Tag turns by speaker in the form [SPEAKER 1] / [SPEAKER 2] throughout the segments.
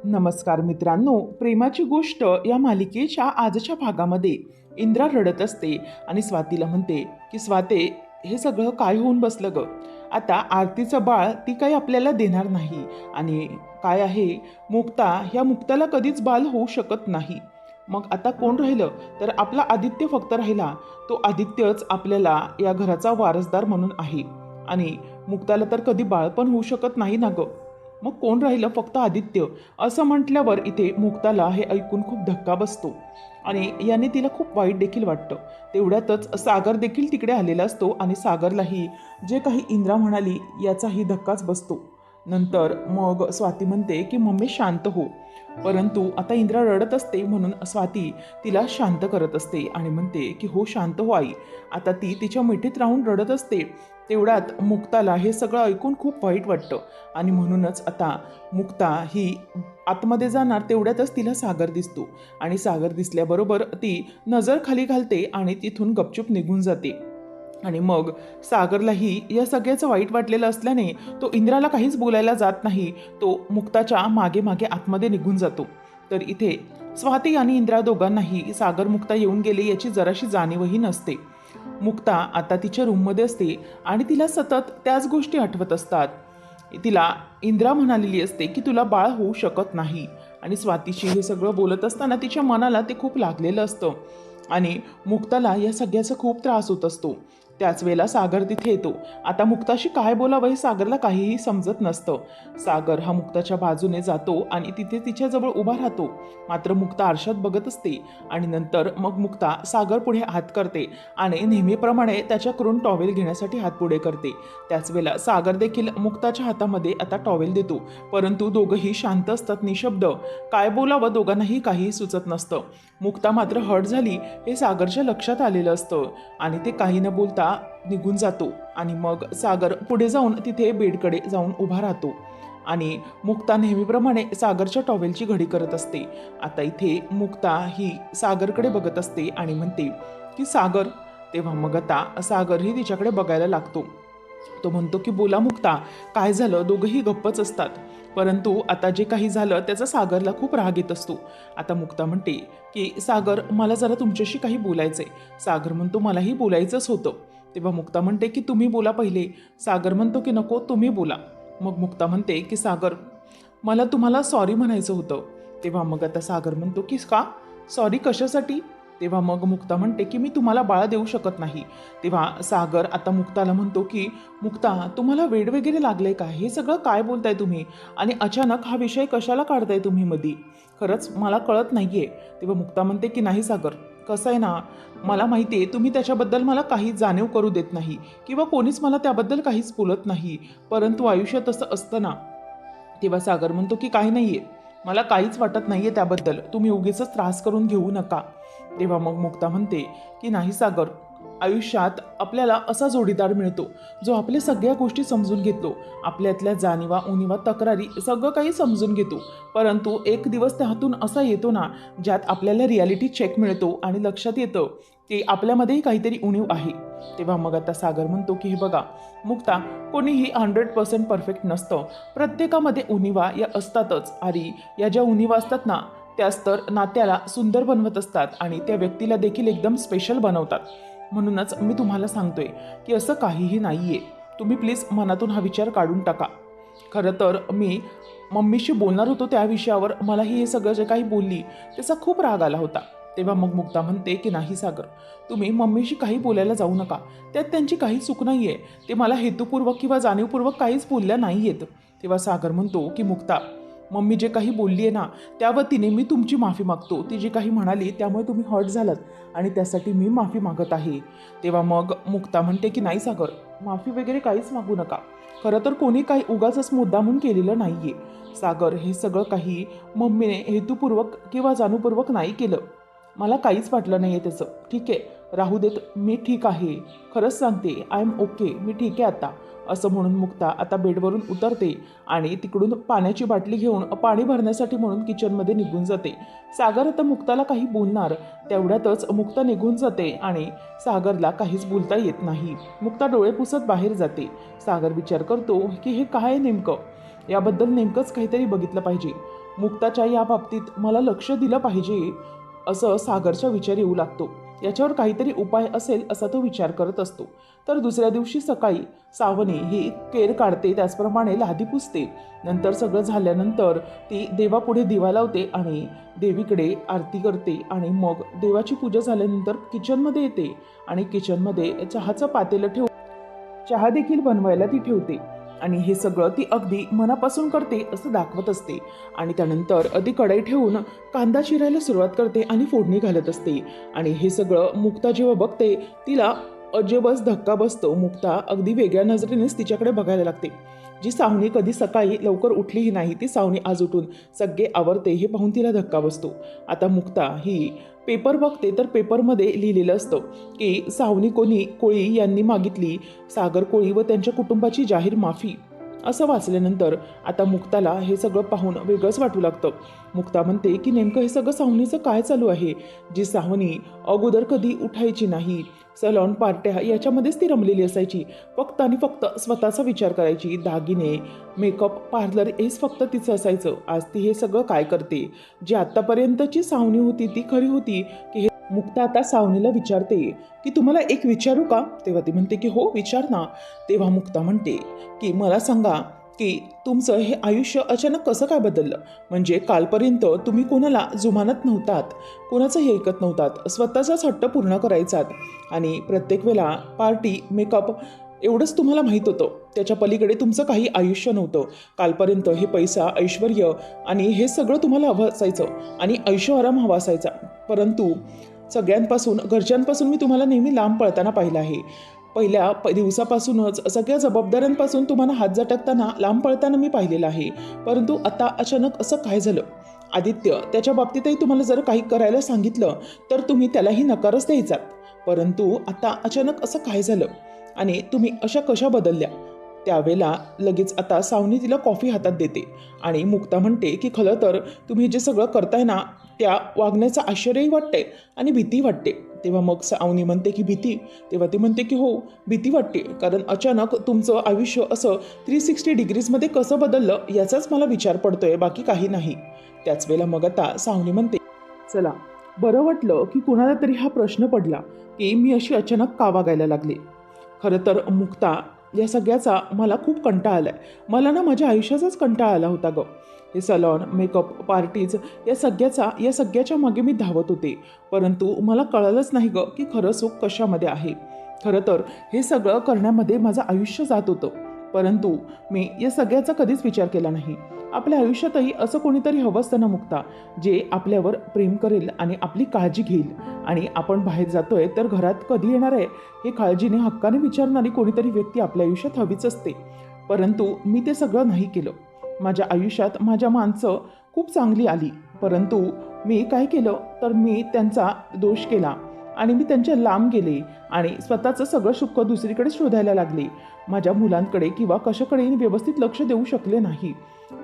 [SPEAKER 1] नमस्कार मित्रांनो, प्रेमाची गोष्ट या मालिकेच्या आजच्या भागामध्ये इंद्रा रडत असते आणि स्वातीला म्हणते की स्वाते, हे सगळं काय होऊन बसलं ग. आता आरतीचं बाळ ती काही आपल्याला देणार नाही आणि काय आहे, मुक्ता, ह्या मुक्ताला कधीच बाल होऊ शकत नाही. मग आता कोण राहिलं तर आपला आदित्य फक्त राहिला. तो आदित्यच आपल्याला या घराचा वारसदार म्हणून आहे आणि मुक्ताला तर कधी बाळ पण होऊ शकत नाही ना ग. मग कोण राहिलं, फक्त आदित्य. असं म्हटल्यावर इथे मुक्ताला हे ऐकून खूप धक्का बसतो आणि याने तिला खूप वाईट देखील वाटतं. तेवढ्यातच सागर देखील तिकडे आलेला असतो आणि सागरलाही जे काही इंद्रा म्हणाली याचाही धक्काच बसतो. नंतर मग स्वाती म्हणते की मम्मी शांत हो. परंतु आता इंद्रा रडत असते म्हणून स्वाती तिला शांत करत असते आणि म्हणते की हो शांत हो आई. आता ती तिच्या मिठीत राहून रडत असते. तेवढ्यात मुक्ताला हे सगळं ऐकून खूप वाईट वाटतं आणि म्हणूनच आता मुक्ता ही आतमध्ये जाणार. तेवढ्यातच तिला सागर दिसतो आणि सागर दिसल्याबरोबर ती नजर खाली घालते आणि तिथून गपचूप निघून जाते. आणि मग सागरलाही या सगळ्याचं वाईट वाटलेलं असल्याने तो इंद्राला काहीच बोलायला जात नाही. तो मुक्ताच्या मागे मागे आतमध्ये निघून जातो. तर इथे स्वाती आणि इंद्रा दोघांनाही सागर मुक्ता येऊन गेले याची जराशी जाणीवही नसते. मुक्ता आता तिच्या रूममध्ये असते आणि तिला सतत त्याच गोष्टी आठवत असतात. तिला इंद्रा म्हणालेली असते की तुला बाळ होऊ शकत नाही आणि स्वातीशी हे सगळं बोलत असताना तिच्या मनाला ते खूप लागलेलं असतं आणि मुक्ताला या सगळ्याचा खूप त्रास होत असतो. त्याच वेळेला सागर तिथे येतो. आता मुक्ताशी काय बोलावं हे सागरला काहीही समजत नसतं. सागर हा मुक्ताच्या बाजूने जातो आणि तिथे तिच्याजवळ उभा राहतो. मात्र मुक्ता आरशात बघत असते आणि नंतर मग मुक्ता सागर पुढे हात करते आणि नेहमीप्रमाणे त्याच्याकडून टॉवेल घेण्यासाठी हात पुढे करते. त्याच वेळेला सागर देखील मुक्ताच्या हातामध्ये आता टॉवेल देतो. परंतु दोघंही शांत असतात, निशब्द. काय बोलावं दोघांनाही काहीही सुचत नसतं. मुक्ता मात्र हर्ट झाली हे सागरच्या लक्षात आलेलं असतं आणि ते काही न बोलता निघून जातो. आणि मग सागर पुढे जाऊन तिथे बेडकडे जाऊन उभा राहतो आणि मुक्ता नेहमीप्रमाणे सागरच्या टॉवेलची घडी करत असते. आता इथे मुक्ता ही सागरकडे बघत असते आणि म्हणते की सागर. तेव्हा मग आता सागरही तिच्याकडे बघायला लागतो. तो म्हणतो की बोला मुक्ता, काय झालं. दोघंही गप्पच असतात. परंतु आता जे काही झालं त्याचा सागरला खूप राग येत असतो. आता मुक्ता म्हणते की सागर, मला जरा तुमच्याशी काही बोलायचंय. सागर म्हणतो मलाही बोलायचंच होतं. तेव्हा मुक्ता म्हणते की तुम्ही बोला पहिले. सागर म्हणतो की नको, तुम्ही बोला. मग मुक्ता म्हणते की सागर, मला तुम्हाला सॉरी म्हणायचं होतं. तेव्हा मग आता सागर म्हणतो की का सॉरी, कशासाठी. तेव्हा मग मुक्ता म्हणते की मी तुम्हाला बाळ देऊ शकत नाही. तेव्हा सागर आता मुक्ताला म्हणतो की मुक्ता, तुम्हाला वेड वगैरे लागलंय का. हे सगळं काय बोलताय तुम्ही आणि अचानक हा विषय कशाला काढताय तुम्ही मधी. खरंच मला कळत नाहीये. तेव्हा मुक्ता म्हणते की नाही सागर, कसं आहे ना, मला माहिती आहे तुम्ही त्याच्याबद्दल मला काही जाणीव करू देत नाही किंवा कोणीच मला त्याबद्दल काहीच बोलत नाही. परंतु आयुष्यात असं असतं ना. तेव्हा सागर म्हणतो की काही नाहीये, मला काहीच वाटत नाहीये त्याबद्दल, तुम्ही उगीच त्रास करून घेऊ नका. तेव्हा मग मुक्ता म्हणते की नाही सागर, आयुष्यात आपल्याला असा जोडीदार मिळतो जो आपल्या सगळ्या गोष्टी समजून घेतो, आपल्यातल्या जाणीवा उणीवा तक्रारी सगळं काही समजून घेतो. परंतु एक दिवस त्यातून असा येतो ना, ज्यात आपल्याला रियालिटी चेक मिळतो आणि लक्षात येतं की आपल्यामध्येही काहीतरी उणीव आहे. तेव्हा मग आता सागर म्हणतो की हे बघा मुक्ता, कोणीही 100% परफेक्ट नसतं. प्रत्येकामध्ये उणीवा या असतातच आणि या ज्या उणीवा असतात ना, त्याच तर नात्याला सुंदर बनवत असतात आणि त्या व्यक्तीला देखील एकदम स्पेशल बनवतात. म्हणूनच मी तुम्हाला सांगतोय की असं काहीही नाहीये. तुम्ही प्लीज मनातून हा विचार काढून टाका. खरं तर मी मम्मीशी बोलणार होतो त्या विषयावर, मलाही हे सगळं जे काही बोलली त्याचा खूप राग आला होता. तेव्हा मग मुक्ता म्हणते की नाही सागर, तुम्ही मम्मीशी काही बोलायला जाऊ नका. त्यात त्यांची काही चूक नाही आहे. ते मला हेतुपूर्वक किंवा जाणीवपूर्वक काहीच बोलल्या नाही आहेत. तेव्हा सागर म्हणतो की मुक्ता, मम्मी जे काही बोलली आहे ना, त्या वतीने मी तुमची माफी मागतो. ती जी काही म्हणाली त्यामुळे तुम्ही हर्ट झालात आणि त्यासाठी मी माफी मागत आहे. तेव्हा मग मुक्ता म्हणते की नाही सागर, माफी वगैरे काहीच मागू नका. खरं तर कोणी काही उगाचच मुद्दामून केलेलं नाही आहे. सागर, हे सगळं काही मम्मीने हेतुपूर्वक किंवा जाणूपूर्वक नाही केलं. मला काहीच वाटलं नाही आहे त्याचं. ठीक आहे, राहू देत, मी ठीक आहे, खरंच सांगते, आय एम ओके, मी ठीक आहे आता, असं म्हणून मुक्ता आता बेडवरून उतरते आणि तिकडून पाण्याची बाटली घेऊन पाणी भरण्यासाठी म्हणून किचनमध्ये निघून जाते. सागर आता मुक्ताला काही बोलणार तेवढ्यातच मुक्ता निघून जाते आणि सागरला काहीच बोलता येत नाही. मुक्ता डोळे पुसत बाहेर जाते. सागर विचार करतो की हे काय आहे नेमकं, याबद्दल नेमकंच काहीतरी बघितलं पाहिजे, मुक्ताच्या या बाबतीत मला लक्ष दिलं पाहिजे, असं सागरचा विचार येऊ लागतो. याच्यावर काहीतरी उपाय असेल असा तो विचार करत असतो. तर दुसऱ्या दिवशी सकाळी सावनी ही केर काढते, त्याचप्रमाणे लादी पुसते. नंतर सगळं झाल्यानंतर ती देवापुढे दिवा लावते आणि देवीकडे आरती करते आणि मग देवाची पूजा झाल्यानंतर किचनमध्ये येते आणि किचनमध्ये चहाचं पातेलं ठेवून चहा देखील बनवायला ती ठेवते आणि हे सगळं ती अगदी मनापासून करते असं दाखवत असते. आणि त्यानंतर ती कढई ठेवून कांदा चिरायला सुरुवात करते आणि फोडणी घालत असते. आणि हे सगळं मुक्ता जेव्हा बघते तिला अजबच धक्का बसतो. मुक्ता अगदी वेगळ्या नजरेनेच तिच्याकडे बघायला लागते. जी सावनी कधी सकाळी लवकर उठलीही नाही, ती सावनी आज उठून सगळे आवरते हे पाहून तिला धक्का बसतो. आता मुक्ता ही पेपर बघते तर पेपरमध्ये लिहिलेलं असतं की सावनी कोळी यांनी मागितली सागर कोळी व त्यांच्या कुटुंबाची जाहीर माफी, असं वाचल्यानंतर आता मुक्ताला हे सगळं पाहून वेगळंच वाटू लागतं. मुक्ता म्हणते की नेमकं हे सगळं सावनीचं काय चालू आहे. जी सावनी अगोदर कधी उठायची नाही, सलॉन पार्ट्या याच्यामध्येच ती रमलेली असायची, फक्त आणि फक्त स्वतःचा विचार करायची, दागिने मेकअप पार्लर हेच फक्त तिचं असायचं. आज ती हे सगळं काय करते. जी आत्तापर्यंतची सावनी होती ती खरी होती की हे. मुक्ता आता सावनीला विचारते की तुम्हाला एक विचारू का. तेव्हा ती म्हणते की हो विचार ना. तेव्हा मुक्ता म्हणते की मला सांगा की तुमचं हे आयुष्य अचानक कसं काय बदललं. म्हणजे कालपर्यंत तुम्ही कोणाला जुमानत नव्हतात, कोणाचंही ऐकत नव्हतात, स्वतःचाच हट्ट पूर्ण करायचात आणि प्रत्येक वेळेला पार्टी मेकअप एवढंच तुम्हाला माहीत होतं, त्याच्या पलीकडे तुमचं काही आयुष्य नव्हतं. कालपर्यंत हे पैसा ऐश्वर आणि हे सगळं तुम्हाला हवं असायचं आणि ऐशोआराम हवा असायचा, परंतु सगळ्यांपासून घरच्यांपासून मी तुम्हाला नेहमी लांब पळताना पाहिलं आहे. पहिल्या दिवसापासूनच सगळ्या जबाबदाऱ्यांपासून तुम्हाला हात झटकताना लांब पळताना मी पाहिलेलं आहे. परंतु आता अचानक असं काय झालं. आदित्य त्याच्या बाबतीतही तुम्हाला जर काही करायला सांगितलं तर तुम्ही त्यालाही नकारच द्यायचा, परंतु आता अचानक असं काय झालं आणि तुम्ही अशा कशा बदलल्या. त्यावेळेला लगेच आता सावनी तिला कॉफी हातात देते आणि मुक्ता म्हणते की खरं तर तुम्ही जे सगळं करताय ना त्या वागण्याचं आश्चर्यही वाटतंय आणि भीती वाटते. तेव्हा मग सावनी म्हणते की भीती. तेव्हा ती म्हणते की हो भीती वाटते, कारण अचानक तुमचं आयुष्य असं 360 डिग्रीजमध्ये कसं बदललं याचाच मला विचार पडतोय, बाकी काही नाही. त्याच वेळेला मग आता सावनी म्हणते चला बरं वाटलं की कुणाला तरी हा प्रश्न पडला की मी अशी अचानक का वागायला लागले. खरं तर मुक्ता या सगळ्याचा मला खूप कंटाळा आला आहे. मला ना माझ्या आयुष्याचाच कंटाळा आला होता गं. हे सलॉन मेकअप पार्टीज या सगळ्याच्या मागे मी धावत होते, परंतु मला कळलंच नाही गं की खरं सुख कशामध्ये आहे. खरं तर हे सगळं करण्यामध्ये माझं आयुष्य जात होतं, परंतु मी या सगळ्याचा कधीच विचार केला नाही. आपल्या आयुष्यातही असं कोणीतरी हवं असतं ना मुक्ता, जे आपल्यावर प्रेम करेल आणि आपली काळजी घेईल. आणि आपण बाहेर जातोय तर घरात कधी येणार आहे हे काळजीने हक्काने विचारणारी कोणीतरी व्यक्ती आपल्या आयुष्यात हवीच असते. परंतु मी ते सगळं नाही केलं. माझ्या आयुष्यात माझ्या माणसं खूप चांगली आली, परंतु मी काय केलं तर मी त्यांचा दोष केला आणि मी त्यांच्या लांब गेले आणि स्वतःचं सगळं सुख दुसरीकडे शोधायला लागले. माझ्या मुलांकडे किंवा कशाकडेही व्यवस्थित लक्ष देऊ शकले नाही.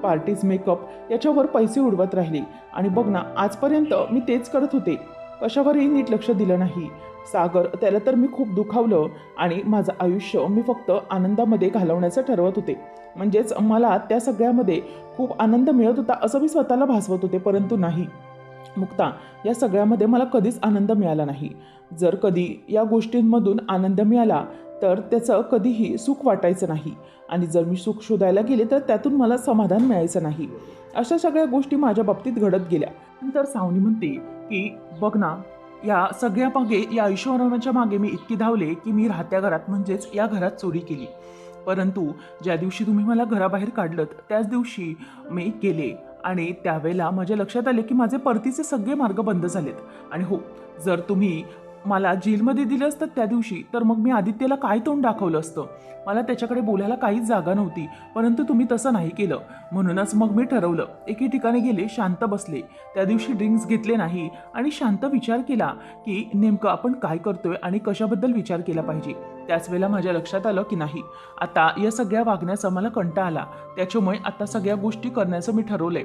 [SPEAKER 1] पार्टीज मेकअप याच्यावर पैसे उडवत राहिले आणि बघ ना आजपर्यंत मी तेच करत होते, कशावरही नीट लक्ष दिलं नाही. सागर त्याला तर मी खूप दुखावलं आणि माझं आयुष्य मी फक्त आनंदामध्ये घालवण्याचं ठरवत होते. म्हणजेच मला त्या सगळ्यामध्ये खूप आनंद मिळत होता असं मी स्वतःला भासवत होते, परंतु नाही मुक्ता, या सगळ्यामध्ये मला कधीच आनंद मिळाला नाही. जर कधी या गोष्टींमधून आनंद मिळाला तर त्याचं कधीही सुख वाटायचं नाही आणि जर मी सुख शोधायला गेले तर त्यातून मला समाधान मिळायचं नाही. अशा सगळ्या गोष्टी माझ्या बाबतीत घडत गेल्या. नंतर सावनी म्हणते की बघ ना या सगळ्या मागे या ऐश्वर्याच्या मागे मी इतकी धावले की मी राहत्या घरात म्हणजेच या घरात चोरी केली, परंतु ज्या दिवशी तुम्ही मला घराबाहेर काढलं त्याच दिवशी मी गेले आणि त्यावेळेला माझ्या लक्षात आले की माझे परतीचे सगळे मार्ग बंद झालेत. आणि हो, जर तुम्ही मला जेलमध्ये दिलं असतं त्या दिवशी तर मग मी आदित्यला काय तोंड दाखवलं असतं. मला त्याच्याकडे बोलायला काहीच जागा नव्हती, परंतु तुम्ही तसं नाही केलं. म्हणूनच मग मी ठरवलं, एके ठिकाणी गेले, शांत बसले, त्या दिवशी ड्रिंक्स घेतले नाही आणि शांत विचार केला की नेमकं आपण काय करतोय आणि कशाबद्दल विचार केला पाहिजे. त्याच वेळेला माझ्या लक्षात आलं की नाही, आता या सगळ्या वागण्याचा मला कंटाळा आला, त्याच्यामुळे आता सगळ्या गोष्टी करण्याचं मी ठरवलंय.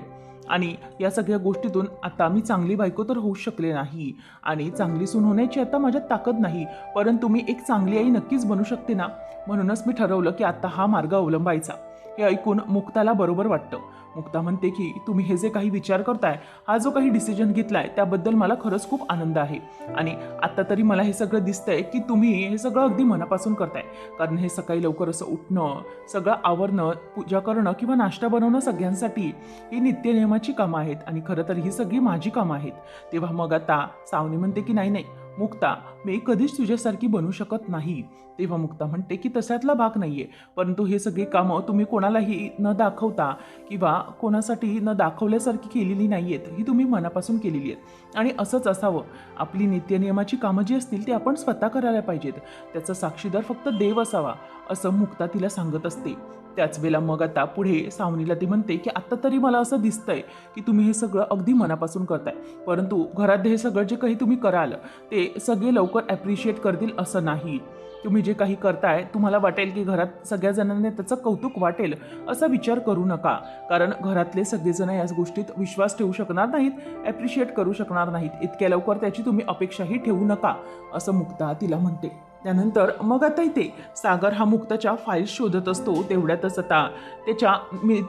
[SPEAKER 1] आणि या सगळ्या गोष्टीतून आता मी चांगली बायको तर होऊ शकले नाही आणि चांगली सून होण्याची आता माझ्यात ताकद नाही, परंतु मी एक चांगली आई नक्कीच बनू शकते ना. म्हणूनच मी ठरवलं की आता हा मार्ग अवलंबायचा. हे ऐकून मुक्ताला बरोबर वाटतं. मुक्ता म्हणते की तुम्ही हे जे काही विचार करताय, हा जो काही डिसिजन घेतलाय त्याबद्दल मला खरंच खूप आनंद आहे. आणि आता तरी मला हे सगळं दिसतंय की तुम्ही हे सगळं अगदी मनापासून करताय. कारण हे सकाळी लवकर असं उठणं, सगळं आवरणं, पूजा करणं किंवा नाश्ता बनवणं सगळ्यांसाठी ही नित्यनियमाची कामं आहेत आणि खरं तर ही सगळी माझी कामं आहेत. तेव्हा मग आता सावनी म्हणते की नाही मुक्ता, मी कधीच तुझ्यासारखी बनू शकत नाही. तेव्हा मुक्ता म्हणते की तशातला भाग नाहीये, परंतु हे सगळी कामं तुम्ही कोणालाही न दाखवता किंवा कोणासाठी न दाखवल्यासारखी केलेली नाहीयेत, ही तुम्ही मनापासून केलेली आहेत. आणि असंच असावं. आपली नित्यनियमाची कामं जी असतील ती आपण स्वतः करायला पाहिजेत. त्याचा साक्षीदार फक्त देव असावा, असं मुक्ता तिला सांगत असते. त्याच वेळेला मग आता पुढे सावनीला ती म्हणते की आता तरी मला असं दिसतंय की तुम्ही हे सगळं अगदी मनापासून करताय, परंतु घरात हे सगळं जे काही तुम्ही कराल ते सगळे लवकर ॲप्रिशिएट करतील असं नाही. तुम्ही जे काही करताय तुम्हाला वाटेल की घरात सगळ्या जणांना त्याचं कौतुक वाटेल असा विचार करू नका. कारण घरातले सगळेजण याच गोष्टीत विश्वास ठेवू शकणार नाहीत, ॲप्रिशिएट करू शकणार नाहीत. इतक्या लवकर त्याची तुम्ही अपेक्षाही ठेवू नका, असं मुक्ता तिला म्हणते. त्यानंतर मग आता इथे सागर हा मुक्ताच्या फाईल्स शोधत असतो. तेवढ्यातच आता त्याच्या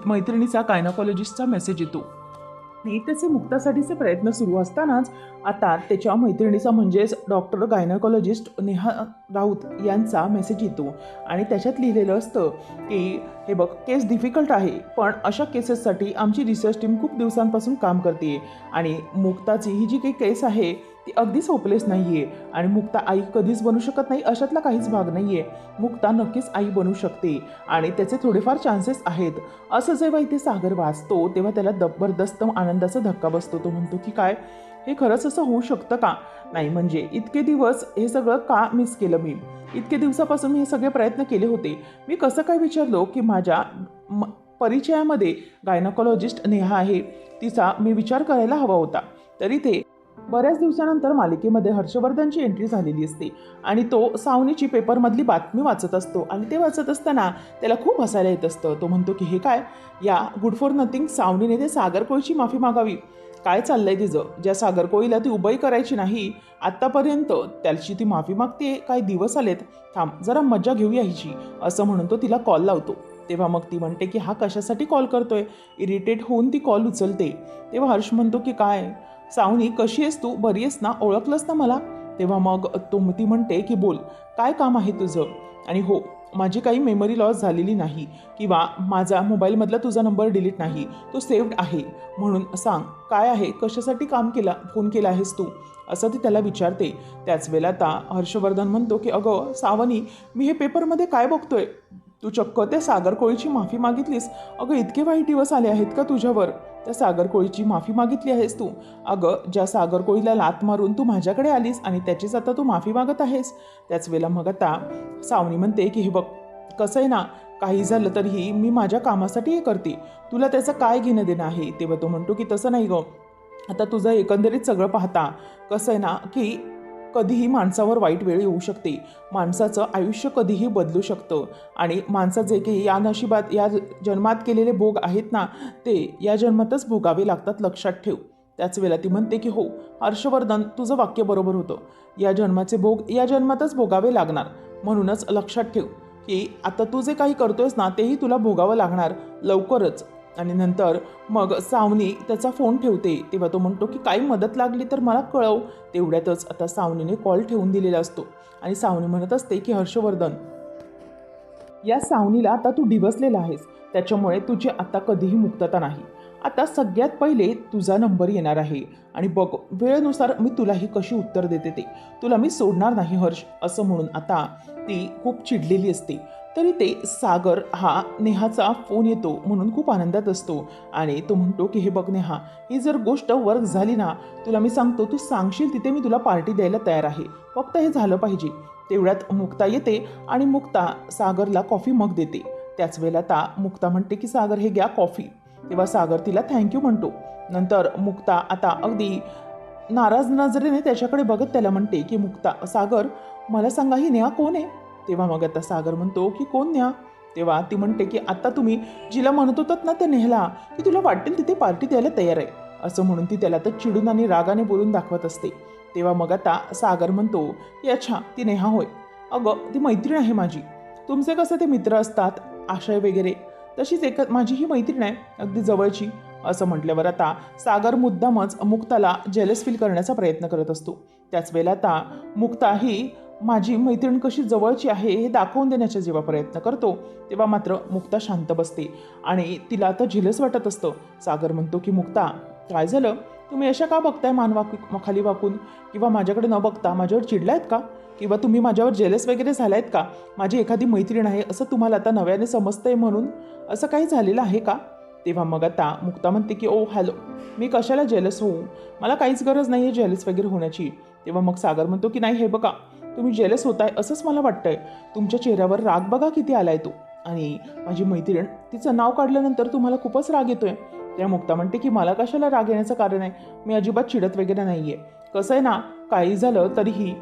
[SPEAKER 1] मैत्रिणीचा गायनॉकॉलॉजिस्टचा मेसेज येतो आणि त्याचे मुक्तासाठीचे प्रयत्न सुरू असतानाच आता त्याच्या मैत्रिणीचा म्हणजेच डॉक्टर गायनॉकॉलॉजिस्ट नेहा राऊत यांचा मेसेज येतो आणि त्याच्यात लिहिलेलं असतं की हे बघ, केस डिफिकल्ट आहे, पण अशा केसेससाठी आमची रिसर्च टीम खूप दिवसांपासून काम करते आणि मुक्ताची ही जी काही केस आहे ती अगदीच होपलेस नाही आहे आणि मुक्ता आई कधीच बनू शकत नाही अशातला काहीच भाग नाही आहे. मुक्ता नक्कीच आई बनू शकते आणि त्याचे थोडेफार चान्सेस आहेत. असं जेव्हा इथे सागर वाचतो तेव्हा त्याला जबरदस्त आनंदाचा धक्का बसतो. तो म्हणतो की काय, हे खरंच असं होऊ शकतं का? नाही म्हणजे इतके दिवस हे सगळं का मिस केलं मी? इतके दिवसापासून मी हे सगळे प्रयत्न केले होते. मी कसं काय विचारलो की माझ्या परिचयामध्ये गायनॉकॉलॉजिस्ट नेहा आहे, तिचा मी विचार करायला हवा होता. तरी ते बऱ्याच दिवसानंतर मालिकेमध्ये हर्षवर्धनची एंट्री झालेली असते आणि तो सावनीची पेपरमधली बातमी वाचत असतो आणि ते वाचत असताना त्याला खूप हसायला येत असतं. तो म्हणतो की हे काय, या गुड फॉर नथिंग सावनीने ते सागर कोळीची माफी मागावी. काय चाललंय तिचं? ज्या सागर कोळीला ती उभई करायची नाही आत्तापर्यंत त्याची ती माफी मागते. काय दिवस आलेत, थांब जरा मजा घेऊया हिची, असं म्हणून तो तिला कॉल लावतो. तेव्हा मग ती म्हणते की हा कशासाठी कॉल करतोय. इरिटेट होऊन ती कॉल उचलते. तेव्हा हर्ष म्हणतो की काय सावनी, कशी आहेस तू? बरी आहेस ना? ओळखलंस ना मला? तेव्हा मग ती म्हणते की बोल, काय काम आहे तुझं? आणि हो, माझी काही मेमरी लॉस झालेली नाही किंवा माझा मोबाईलमधला तुझा नंबर डिलीट नाही, तो सेव्ड आहे. म्हणून सांग काय आहे, कशासाठी फोन केला आहेस तू, असं ती त्याला विचारते. त्याच वेळेला आता हर्षवर्धन म्हणतो की अगं सावनी, मी हे पेपरमध्ये काय बघतोय, तू चक्क त्या सागर कोळीची माफी मागितलीस. अगं इतके वाईट दिवस आले आहेत का तुझ्यावर? त्या सागर कोळीची माफी मागितली आहेस तू? अगं ज्या सागर कोळीला लात मारून तू माझ्याकडे आलीस आणि त्याचीच आता तू माफी मागत आहेस. त्याच वेळेला मग आता सावनी म्हणते की हे बघ, कसं आहे ना, काही झालं तरीही मी माझ्या कामासाठी हे करते, तुला त्याचं काय घेणं देणं आहे? तेव्हा तो म्हणतो की तसं नाही गं, आता तुझं एकंदरीत सगळं पाहता कसं आहे ना की कधीही माणसावर वाईट वेळ येऊ शकते, माणसाचं आयुष्य कधीही बदलू शकतं आणि माणसाचे काही या नशिबात या जन्मात केलेले भोग आहेत ना, ते या जन्मातच भोगावे लागतात, लक्षात ठेव. त्याच वेळेला ती म्हणते की हो हर्षवर्धन, तुझं वाक्य बरोबर होतं, या जन्माचे भोग या जन्मातच भोगावे लागणार. म्हणूनच लक्षात ठेव की आता तू जे काही करतोयस ना तेही तुला भोगावं लागणार लवकरच. आणि नंतर मग सावनी त्याचा फोन ठेवते. तेव्हा तो म्हणतो की काही मदत लागली तर मला कळव. तेवढ्यातच आता सावनीने कॉल ठेवून दिलेला असतो आणि सावनी म्हणत असते की हर्षवर्धन, या सावनीला आता तू डिवसलेला आहेस, त्याच्यामुळे तुझी आता कधीही मुक्तता नाही. आता सगळ्यात पहिले तुझा नंबर येणार आहे आणि बघ वेळेनुसार मी तुलाही कशी उत्तर देते ते, तुला मी सोडणार नाही हर्ष, असं म्हणून आता ती खूप चिडलेली असते. तरी ते सागर हा नेहाचा फोन येतो म्हणून खूप आनंदात असतो आणि तो म्हणतो की हे बघ नेहा, ही जर गोष्ट वर्क झाली ना, तुला मी सांगतो, तू सांगशील तिथे मी तुला पार्टी द्यायला तयार आहे, फक्त हे झालं पाहिजे. तेवढ्यात मुक्ता येते आणि मुक्ता सागरला कॉफी मग देते. त्याच वेळेला आता मुक्ता म्हणते की सागर हे घ्या कॉफी. तेव्हा सागर तिला थँक्यू म्हणतो. नंतर मुक्ता आता अगदी नाराज नजरेने त्याच्याकडे बघत त्याला म्हणते की मुक्ता, सागर मला सांगा ही नेहा कोण आहे? तेव्हा मग आता सागर म्हणतो की कोण नेहा? तेव्हा ती म्हणते की आता तुम्ही जिला म्हणत होतात ना त्या नेहाला की तुला वाटेल तिथे पार्टी द्यायला तयार आहे, असं म्हणून ती त्याला तर चिडून आणि रागाने बोलून दाखवत असते. तेव्हा मग आता सागर म्हणतो की अच्छा ती नेहा होय, अगं ती मैत्रीण आहे माझी. तुमचे कसं ते मित्र असतात आशय वगैरे, तशीच एक माझी ही मैत्रीण आहे अगदी जवळची, असं म्हटल्यावर आता सागर मुद्दामच मुक्ताला जेलस फील करण्याचा प्रयत्न करत असतो. त्याच वेळेला आता मुक्ता ही माझी मैत्रीण कशी जवळची आहे हे दाखवून देण्याचा जेव्हा प्रयत्न करतो तेव्हा मात्र मुक्ता शांत बसते आणि तिला आता झिलस वाटत असतं. सागर म्हणतो की मुक्ता काय झालं, तुम्ही अशा का बघताय खाली वाकून, किंवा माझ्याकडे न बघता माझ्यावर चिडलायत का, किंवा तुम्ही माझ्यावर जेलस वगैरे झालायत का? माझी एखादी मैत्रीण आहे असं तुम्हाला आता नव्याने समजतंय म्हणून असं काही झालेलं आहे का? तेव्हा मग आता मुक्ता म्हणते की ओ हॅलो, मी कशाला जेलस होऊ, मला काहीच गरज नाही आहे जेलस वगैरे होण्याची. तेव्हा मग सागर म्हणतो की नाही हे बघा, तुम्ही जेलस होताय असंच मला वाटतंय, तुमच्या चेहऱ्यावर राग बघा किती आलाय तो, आणि माझी मैत्रीण तिचं नाव काढल्यानंतर तुम्हाला खूपच राग येतोय. तेव्हा मुक्ता म्हणते की मला कशाला राग येण्याचं कारण आहे, मी अजिबात चिडत वगैरे नाही आहे. कसं आहे ना, काही झालं तरीही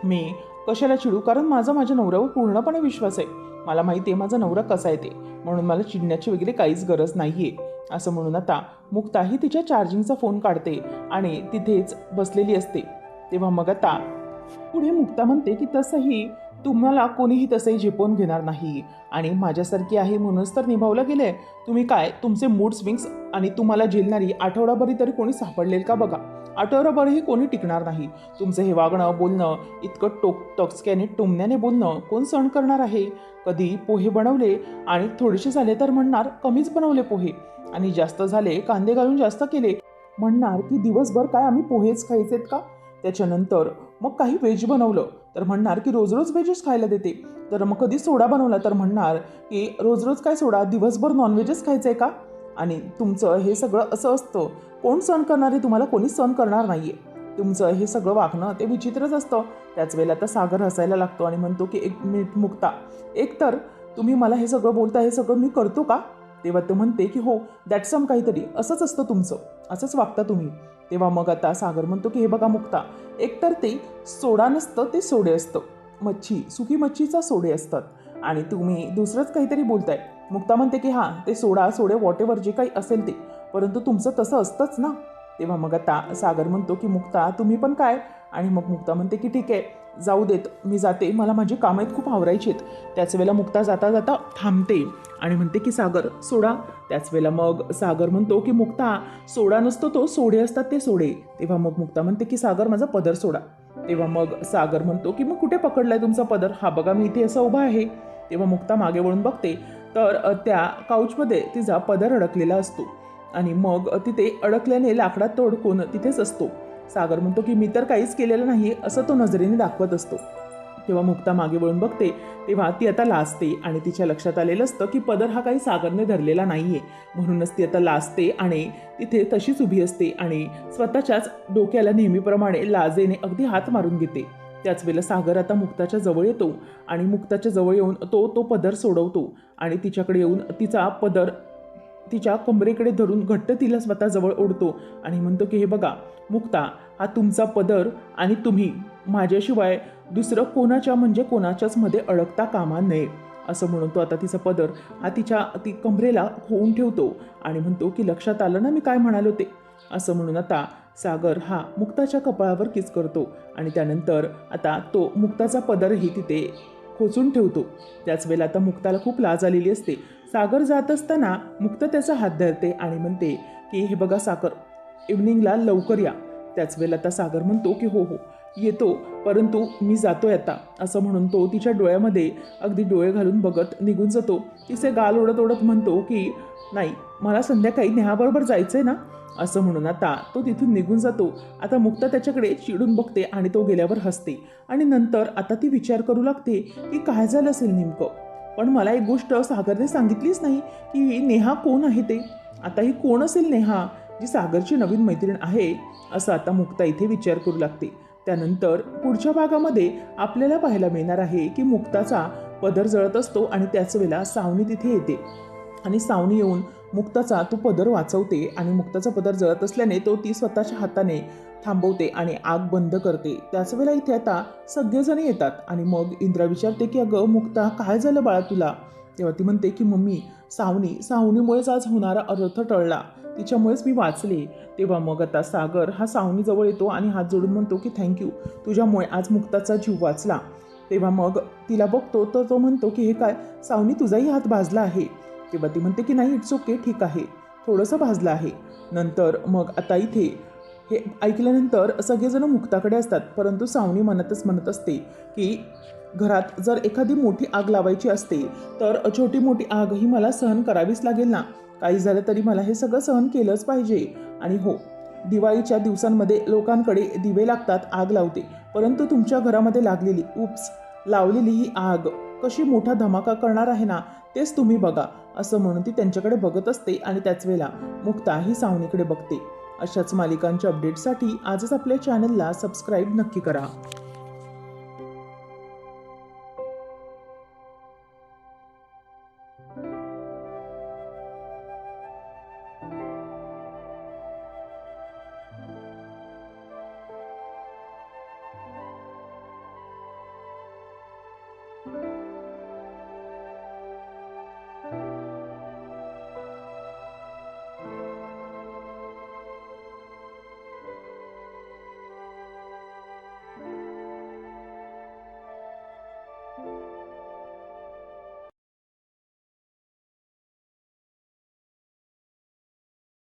[SPEAKER 1] मी कशाला चिडू, कारण माझा माझ्या नवऱ्यावर पूर्णपणे विश्वास आहे, मला माहिती आहे माझा नवरा कसा आहे ते, म्हणून मला चिडण्याची वगैरे काहीच गरज नाही आहे. असं म्हणून आता मुक्ताही तिच्या चार्जिंगचा फोन काढते आणि तिथेच बसलेली असते. तेव्हा मग आता पुढे मुक्ता म्हणते की तसंही तुम्हाला कोणीही तसंही झेपवून घेणार नाही आणि माझ्यासारखी आहे म्हणूनच तर निभावलं गेलंय. तुम्ही काय तुमचे मूड स्विंग्स आणि तुम्हाला झेलणारी आठवडाभरी तरी कोणी सापडलेल का बघा, आठवडाभरही कोणी टिकणार नाही. तुमचं हे वागणं बोलणं इतकं टॉक्सक्याने टोमण्याने बोलणं कोण सहन करणार आहे? कधी पोहे बनवले आणि थोडेसे झाले तर म्हणणार कमीच बनवले पोहे, आणि जास्त झाले कांदे घालून जास्त केले म्हणणार की दिवसभर काय आम्ही पोहेच खायचेत का? त्याच्यानंतर मग काही व्हेज बनवलं तर म्हणणार की रोज रोज व्हेजच खायला देते. तर मग कधी सोडा बनवला तर म्हणणार की रोज रोज काय सोडा, दिवसभर नॉनव्हेजच खायचं आहे का? आणि तुमचं हे सगळं असं असतं, कोण सहन करणार आहे तुम्हाला? कोणीच सहन करणार नाही आहे. तुमचं हे सगळं वागणं ते विचित्रच असतं. त्याच वेळेला तर सागर हसायला लागतो आणि म्हणतो की एक मिनिट मुक्ता, एक तर तुम्ही मला हे सगळं बोलता, हे सगळं मी करतो का? तेव्हा तो म्हणते की हो दॅट सम काहीतरी असंच असतं तुमचं, असंच वागता तुम्ही. तेव्हा मग आता सागर म्हणतो की हे बघा मुक्ता, एकतर ते सोडा नसतं ते सोडे असतं, मच्छी सुकी मच्छीचा सोडे असतात आणि तुम्ही दुसरंच काहीतरी बोलताय. मुक्ता म्हणते की हां ते सोडा सोडे वॉटेवर जे काही असेल ते, परंतु तुमचं तसं असतंच ना. तेव्हा मग आता सागर म्हणतो की मुक्ता तुम्ही पण काय, आणि मग मुक्ता म्हणते की ठीक आहे जाऊ देत, मी जाते, मला माझी कामं आहेत खूप आवरायची आहेत. त्याच वेळेला मुक्ता जाता जाता थांबते आणि म्हणते की सागर सोडा. त्याच वेळेला मग सागर म्हणतो की मुक्ता सोडा नसतो तो सोडे असतात ते सोडे. तेव्हा मग मुक्ता म्हणते की सागर माझा पदर सोडा. तेव्हा मग सागर म्हणतो की मग कुठे पकडलाय तुमचा पदर, हा बघा मी इथे असं उभा आहे. तेव्हा मुक्ता मागे वळून बघते तर त्या काउचमध्ये तिचा पदर अडकलेला असतो आणि मग तिथे अडकल्याने लाकडात तो अडकून तिथेच असतो. सागर म्हणतो की मी तर काहीच केलेलं नाही असं तो नजरेने दाखवत असतो. तेव्हा मुक्ता मागे वळून बघते तेव्हा ती आता लाजते आणि तिच्या लक्षात आलेलं असतं की पदर हा काही सागरने धरलेला नाहीये, म्हणूनच ती आता लाजते आणि तिथे तशीच उभी असते आणि स्वतःच्याच डोक्याला नेहमीप्रमाणे लाजेने अगदी हात मारून घेते. त्याच वेळेला सागर आता मुक्ताच्या जवळ येतो आणि मुक्ताच्या जवळ येऊन तो पदर सोडवतो आणि तिच्याकडे येऊन तिचा पदर तिच्या कमरेकडे धरून घट्ट तिला स्वतःजवळ ओढतो आणि म्हणतो की हे बघा मुक्ता, हा तुमचा पदर आणि तुम्ही माझ्याशिवाय दुसरं कोणाच्या म्हणजे कोणाच्याच मध्ये अडकता कामा नये, असं म्हणून तो आता तिचा पदर हा ती कमरेला होऊन ठेवतो आणि म्हणतो की लक्षात आलं ना मी काय म्हणालो ते, असं म्हणून आता सागर हा मुक्ताच्या कपाळावर किस करतो आणि त्यानंतर आता तो मुक्ताचा पदरही तिथे खोचून ठेवतो. त्याच वेळेला आता मुक्ताला खूप लाज आलेली असते. सागर जात असताना मुक्ता त्याचा हात धरते आणि म्हणते की हे बघा सागर, इव्हनिंगला लवकर या. त्याच वेळेला आता सागर म्हणतो की हो हो येतो, परंतु मी जातोय आता, असं म्हणून तो तिच्या डोळ्यामध्ये अगदी डोळे घालून बघत निघून जातो. तिचे गाल ओढत ओढत म्हणतो की नाही मला संध्याकाळी नेहाबरोबर जायचंय ना, असं म्हणून आता तो तिथून निघून जातो. आता मुक्ता त्याच्याकडे चिडून बघते आणि तो गेल्यावर हसते आणि नंतर आता ती विचार करू लागते की काय झालं असेल नेमकं. पण मला एक गोष्ट सागरने सांगितलीच नाही की नेहा कोण आहे ते. आता ही कोण असेल नेहा, जी सागरची नवीन मैत्रीण आहे, असं आता मुक्ता इथे विचार करू लागते. त्यानंतर पुढच्या भागामध्ये आपल्याला पाहायला मिळणार आहे की मुक्ताचा पदर जळत असतो आणि त्याच वेळेला सावनी तिथे येते आणि सावनी येऊन मुक्ताचा तो पदर वाचवते आणि मुक्ताचा पदर जळत असल्याने ती स्वतःच्या हाताने थांबवते आणि आग बंद करते. त्याच वेळेला इथे आता सगळेजण येतात आणि मग इंद्रा विचारते की अगं मुक्ता, काय झालं बाळा तुला? तेव्हा ती म्हणते की मम्मी, सावनीमुळेच आज होणारा अनर्थ टळला, तिच्यामुळेच मी वाचले. तेव्हा मग आता सागर हा सावनीजवळ येतो आणि हात जोडून म्हणतो की थँक्यू, तुझ्यामुळे आज मुक्ताचा जीव वाचला. तेव्हा मग तिला बघतो तर तो म्हणतो की हे काय सावनी, तुझाही हात भाजला आहे? तेव्हा ती म्हणते की नाही, इट्स ओके, ठीक आहे, थोडंसं भाजलं आहे. नंतर मग आता इथे हे ऐकल्यानंतर सगळेजण मुक्ताकडे असतात, परंतु सावनी म्हणत असते की घरात जर एखादी मोठी आग लावायची असते तर छोटी मोठी आग ही मला सहन करावीच लागेल ना. काही झालं तरी मला हे सगळं सहन केलंच पाहिजे. आणि हो, दिवाळीच्या दिवसांमध्ये लोकांकडे दिवे लागतात, आग लावते, परंतु तुमच्या घरामध्ये लावलेली ही आग कशी मोठा धमाका करणार आहे ना, तेच तुम्ही बघा, असं म्हणून ती त्यांच्याकडे बघत असते. आणि त्याच वेळेला मुक्ता ही सावनीकडे बघते. अशाच मालिकांच्या अपडेटसाठी आजच आपल्या चॅनलला सबस्क्राईब नक्की करा.